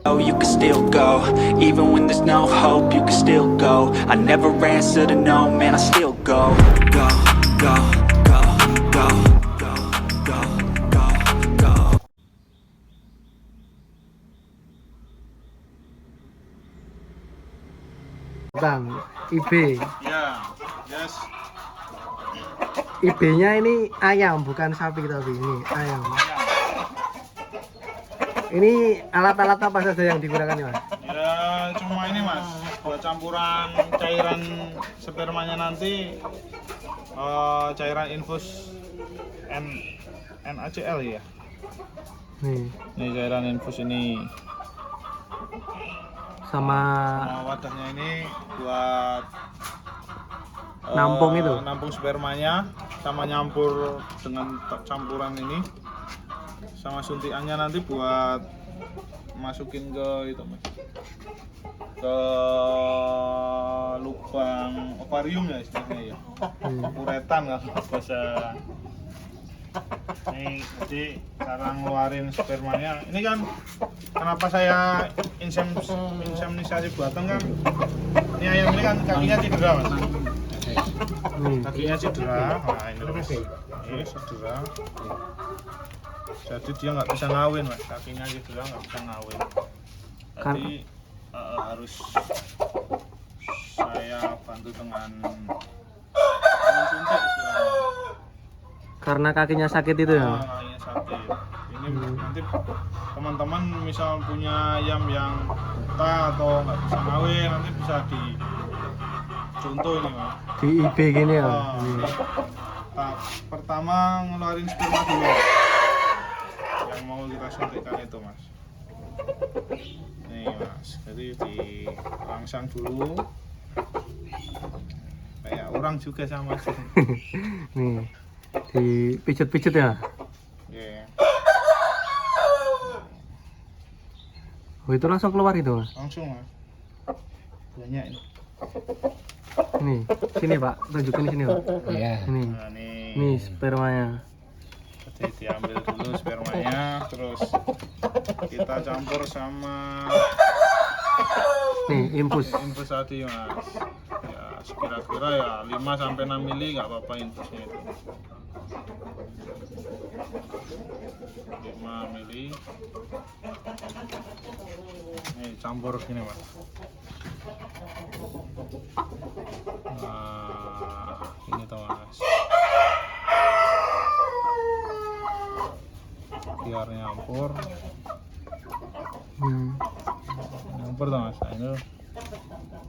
You can still go, even when there's no hope, you can still go. I never answer to no, man, I still go. Go, go, go, go, go, go, go, go. Bang, IB. Ya, yes. IB-nya ini ayam, bukan sapi tapi ini ayam. Ini alat-alat apa saja yang digunakan ya, Mas? Ya, cuma ini Mas, buat campuran cairan spermanya nanti cairan infus NaCl ya. Nih, Ini cairan infus ini. sama Wadahnya ini buat nampung itu. nampung spermanya, sama nyampur dengan campuran ini, sama suntikannya nanti buat masukin ke itu Mas, ke lubang ovarium ya istilahnya ya, uretan kalau bahasa. Ini jadi cara ngeluarin spermanya. Ini kan kenapa saya inseminasi buatan kan, ini ayam ini kan kakinya cedera Mas. Kakinya cedera, nah ini Mas, ini cedera, jadi dia nggak bisa ngawin Mas, kakinya cedera nggak bisa ngawin, jadi harus saya bantu dengan suntik istilahnya. Karena kakinya sakit itu ya. Kakinya sakit. Ini nanti teman-teman misal punya ayam yang buta atau nggak bisa ngawin, nanti bisa dicontoh ini Mas. Di IB gini ya. Pertama ngeluarin sperma dulu yang mau kita suntikkan itu Mas. Nih Mas, jadi dirangsang dulu kayak orang juga sama sih. Nih, dipijet-pijet ya. Yeah. Oh, itu langsung keluar itu, Mas. Langsung Mas, banyak ini. Nih, sini Pak, tunjukin sini Pak. Iya. Ini, Nah, nih spermanya. jadi diambil dulu spermanya, terus kita campur sama Nih, infus. infus tadi Mas. Ya sekira-kira ya 5-6 mili nggak apa-apa infusnya itu. 5 mili. Nih campur gini Mas. Nah, ini tuh Mas. Biar nyampur. Nyampur tuh Mas. Nah, ini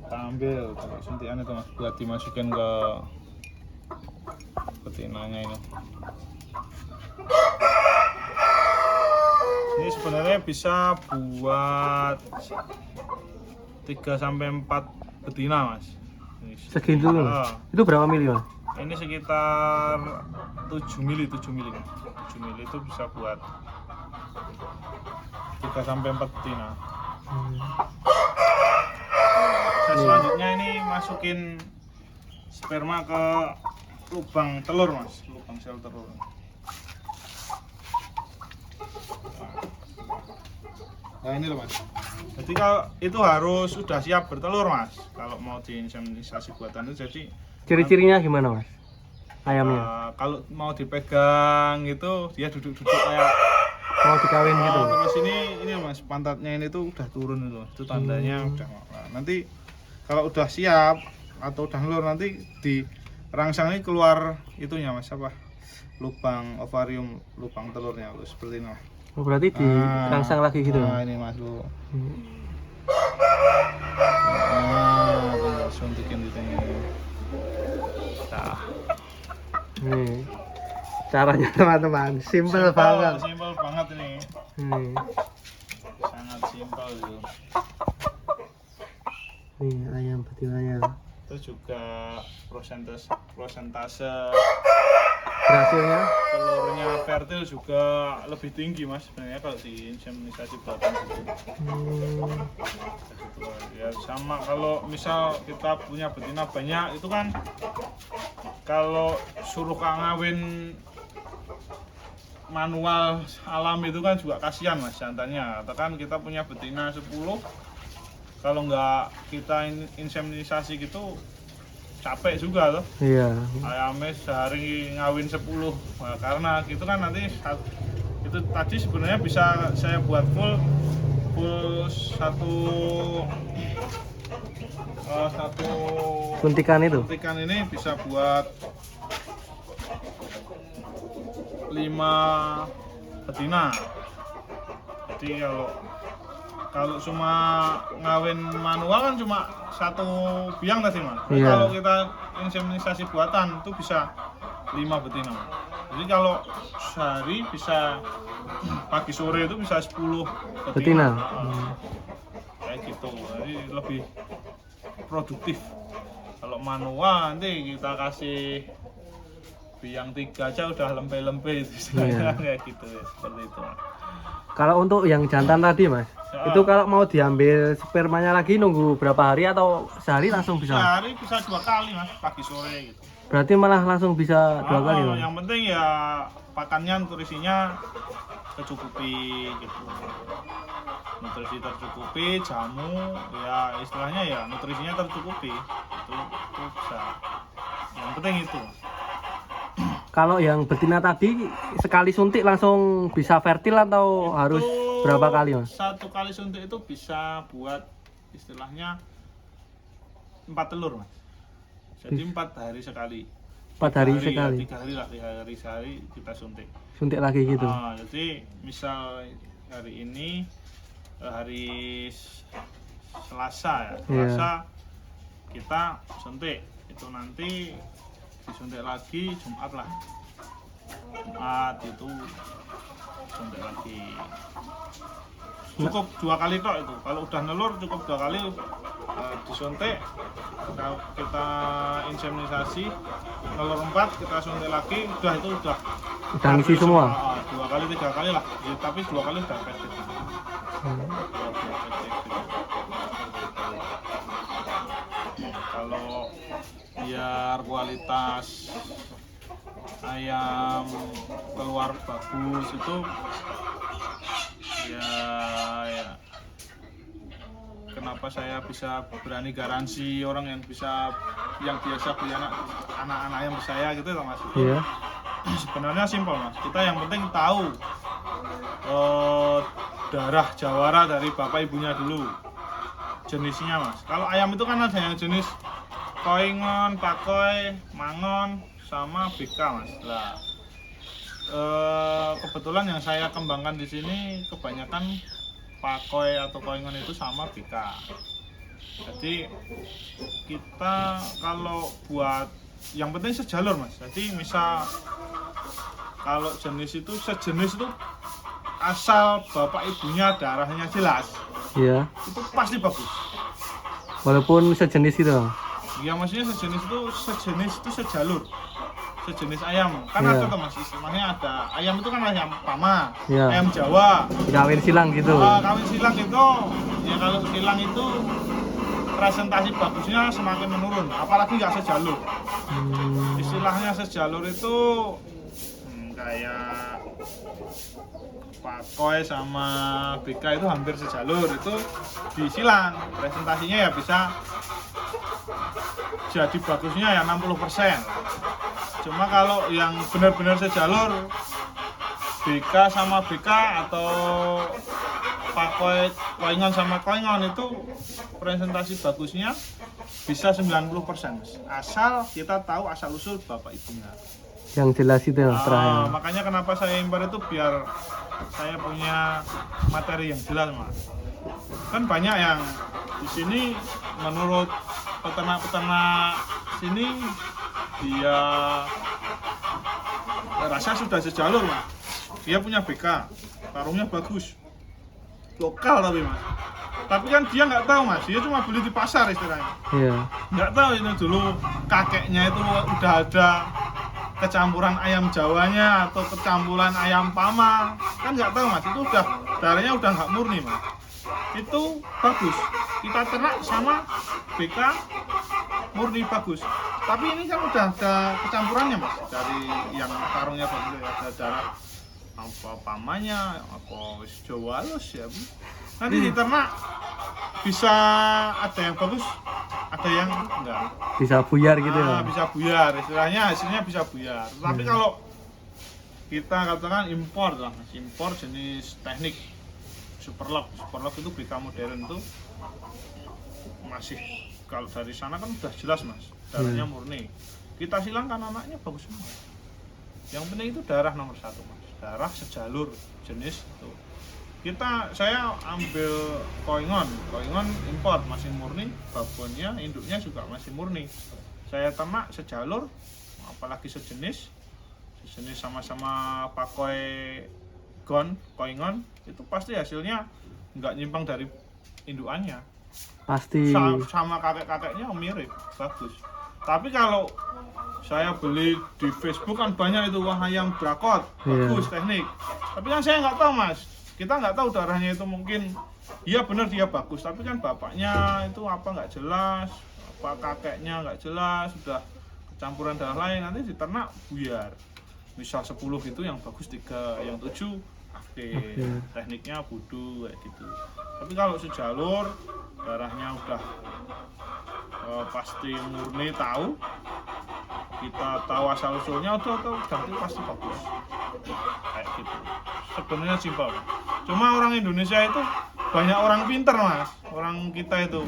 kita ambil suntikan itu Mas, buat dimasukin ke betinanya ini. Ini sebenarnya bisa buat 3-4 betina Mas. Segitu dulu. Itu berapa mili, Mas? Ini sekitar 7 mili. 7 mili itu bisa buat 3-4 betina. Selanjutnya ini masukin sperma ke lubang telur Mas, lubang sel telur. Nah ini loh Mas, jadi kalau itu harus sudah siap bertelur Mas kalau mau diinseminasi buatan itu. Jadi Ciri-cirinya gimana, Mas? Ayamnya? kalau mau dipegang itu dia duduk-duduk kayak Mau dikawin gitu? terus ini Mas, pantatnya ini tuh udah turun itu tandanya udah. Nah, nanti kalau udah siap atau udah telur nanti dirangsang ini keluar itunya Mas, apa, lubang ovarium, lubang telurnya tuh seperti ini. Oh, berarti dirangsang lagi gitu? Nah ini Mas lu. Tinggal suntikin di sini. Nah. Nih, caranya teman-teman, simple banget. Simpel banget ini. Sangat simpel itu. Nih ayam betinanya. Itu juga prosentase Berhasilnya? telurnya fertil juga lebih tinggi Mas sebenarnya kalau diinseminasi buatan gitu. Ya sama kalau misal kita punya betina banyak itu kan, kalau suruh ngawin manual alam itu kan juga kasihan mas jantannya. Katakan kita punya betina 10, kalau nggak kita inseminasi gitu capek juga loh. Iya. Ayamnya sehari ngawin 10. Nah, karena gitu kan nanti itu tadi sebenarnya bisa saya buat full satu Suntikan itu. suntikan ini bisa buat 5 betina. Jadi kalau cuma ngawin manual kan cuma 1 biang tadi mas. Iya. Kalau kita inseminasi buatan itu bisa 5 betina. Jadi kalau sehari bisa pagi sore itu bisa 10 betina. Kayak gitu. Jadi lebih produktif. Kalau manual nanti kita kasih biang 3 aja udah lempe-lempe itu Iya. kayak gitu ya, seperti itu. Kalau untuk yang jantan tadi mas, Ya. itu kalau mau diambil spermanya lagi nunggu berapa hari atau sehari langsung bisa? Sehari bisa 2 kali mas, pagi sore gitu. Berarti malah langsung bisa 2 kali mas? Yang penting ya pakannya nutrisinya tercukupi gitu. Nutrisi tercukupi, jamu ya istilahnya ya nutrisinya tercukupi. Itu bisa. Yang penting itu. Kalau yang betina tadi sekali suntik langsung bisa fertil atau harus Itu berapa kali mas? 1 kali suntik itu bisa buat istilahnya 4 telur mas. Jadi 4 hari sekali. 4 hari 3 sekali. Ya, 3 hari lah, 3 hari sehari kita suntik. Suntik lagi gitu. Jadi misal hari ini hari Selasa ya, Selasa kita suntik, itu nanti disuntik lagi Jumat lah. Jumat itu suntik lagi. Cukup 2 kali tok itu. Kalau udah nelur cukup 2 kali disuntik. Kita inseminasi nelur 4 kita suntik lagi, udah itu udah ngisi semua. 2 kali 3 kali lah. Ya, tapi 2 kali udah efektif. Kalau biar kualitas ayam keluar bagus itu ya kenapa saya bisa berani garansi orang yang biasa beli anak-anak ayam ke saya gitu loh mas. Iya. Sebenarnya simpel mas, kita yang penting tahu darah jawara dari bapak ibunya dulu, jenisnya mas. Kalau ayam itu kan ada yang jenis koingon, pakoi, mangon, sama BK mas. Lah kebetulan yang saya kembangkan di sini kebanyakan pakoi atau koingon itu sama BK. Jadi kita kalau buat yang penting sejalur mas. Jadi misal kalau jenis itu sejenis itu asal bapak ibunya darahnya jelas, Iya. itu pasti bagus. Walaupun sejenis itu. Ya maksudnya sejenis itu sejalur, sejenis ayam. Kan Iya. ada tuh mas, istilahnya ada ayam itu kan ayam Pama, Iya. ayam Jawa. Kawin silang gitu. Kawin silang itu, ya kalau silang itu presentasi bagusnya semakin menurun, apalagi nggak sejalur. Istilahnya sejalur itu kayak pakoi sama BK itu hampir sejalur, itu disilang presentasinya ya bisa jadi bagusnya ya 60%. Cuma kalau yang benar-benar sejalur BK sama BK atau pakoi koingon sama koingon itu presentasi bagusnya bisa 90%, asal kita tahu asal usul bapak ibunya. Yang jelas itu terakhir. Makanya kenapa saya impor itu biar saya punya materi yang jelas mas. Kan banyak yang di sini menurut peternak-peternak sini dia rasa sudah sejalur mas. Dia punya BK, karungnya bagus, lokal tapi mas. Tapi kan dia nggak tahu mas, dia cuma beli di pasar istilahnya. Iya. Nggak tahu ini dulu kakeknya itu udah ada kecampuran ayam Jawanya atau kecampuran ayam Pama, kan nggak tahu mas. Itu udah darahnya udah nggak murni mas. Itu bagus, kita ternak sama BK murni bagus. Tapi ini kan udah ada kecampurannya mas, dari yang karungnya bagus ada darah apa pamannya, apa wis Jawa halus ya. Nanti di ternak bisa ada yang bagus, ada yang enggak. Bisa buyar gitu ya. Bisa buyar, istilahnya hasilnya bisa buyar. Tapi kalau kita katakan impor lah, impor jenis teknik Superlock itu BK modern itu masih, kalau dari sana kan udah jelas mas, darahnya murni. Kita silangkan anaknya bagus semua. Yang penting itu darah nomor 1 mas, darah sejalur jenis itu. Saya ambil koingon impor masih murni, babonnya induknya juga masih murni. Saya ternak sejalur, apalagi sejenis sama-sama pakai koingon, itu pasti hasilnya nggak nyimpang dari indukannya. Pasti. Sama kakek-kakeknya mirip, bagus. Tapi kalau saya beli di Facebook kan banyak itu, wah ayam brakot, bagus teknik. Tapi kan saya nggak tahu mas, kita nggak tahu darahnya itu, mungkin iya benar dia bagus, tapi kan bapaknya itu apa nggak jelas, apa kakeknya nggak jelas, sudah campuran darah lain, nanti di ternak buyar. Misal 10 gitu, yang bagus 3, yang 7 aktif, tekniknya budu kayak gitu. Tapi kalau sejalur darahnya udah pasti murni, tahu, kita tahu asal usulnya, udah ganti pasti bagus kayak gitu. Sebenarnya simpel, cuma orang Indonesia itu banyak orang pinter mas, orang kita itu.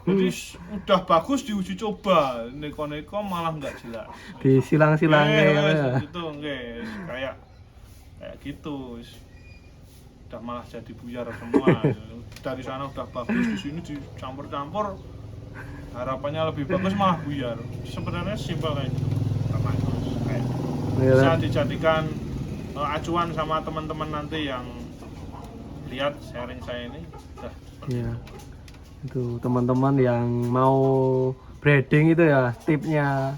Jadi udah bagus diuji coba, neko-neko malah nggak jelas. Disilang-silang ya. Itu kayak gitu. Udah malah jadi buyar semua. Dari sana udah bagus, di sini dicampur-campur. Harapannya lebih bagus malah buyar. Sebenarnya simpel kayak gitu. Karena itu kayak bisa dijadikan acuan sama teman-teman nanti yang lihat sharing saya ini. Iya. Itu teman-teman yang mau breeding itu ya, tipnya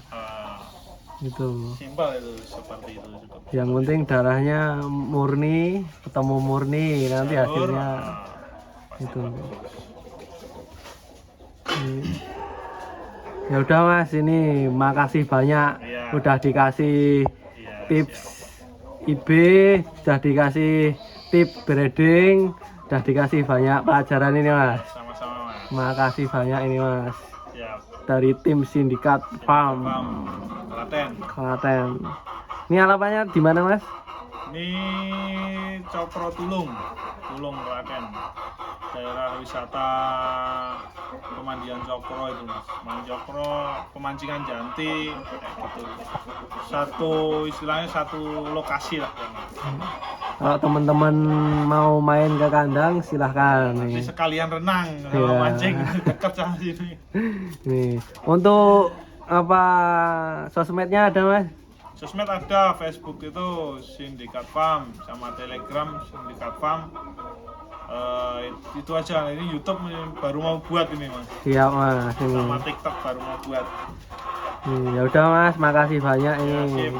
itu simpel itu, seperti itu. Yang penting darahnya murni, ketemu murni, nanti hasilnya itu. Ya udah mas, ini makasih banyak udah dikasih tips IB, udah dikasih tips breeding, udah dikasih banyak pelajaran ini mas. Makasih banyak ini mas. Dari tim Sindikat Farm Klaten. Ini alamatnya di mana mas? Ini Cokro Tulung Klaten. Daerah wisata pemandian Cokro itu mas. Cokro, pemancingan Janti, gitu. Satu lokasi lah. Kalau teman-teman mau main ke kandang silahkan. Nanti sekalian renang, mancing dekat sama sini. Nih, untuk apa sosmednya ada mas? Sosmed ada, Facebook itu Sindikat Farm, sama Telegram Sindikat Farm. Itu aja. Ini YouTube baru mau buat ini mas. Siap mas. Ini. Sama TikTok baru mau buat. Ya udah mas, makasih banyak ini. Ya,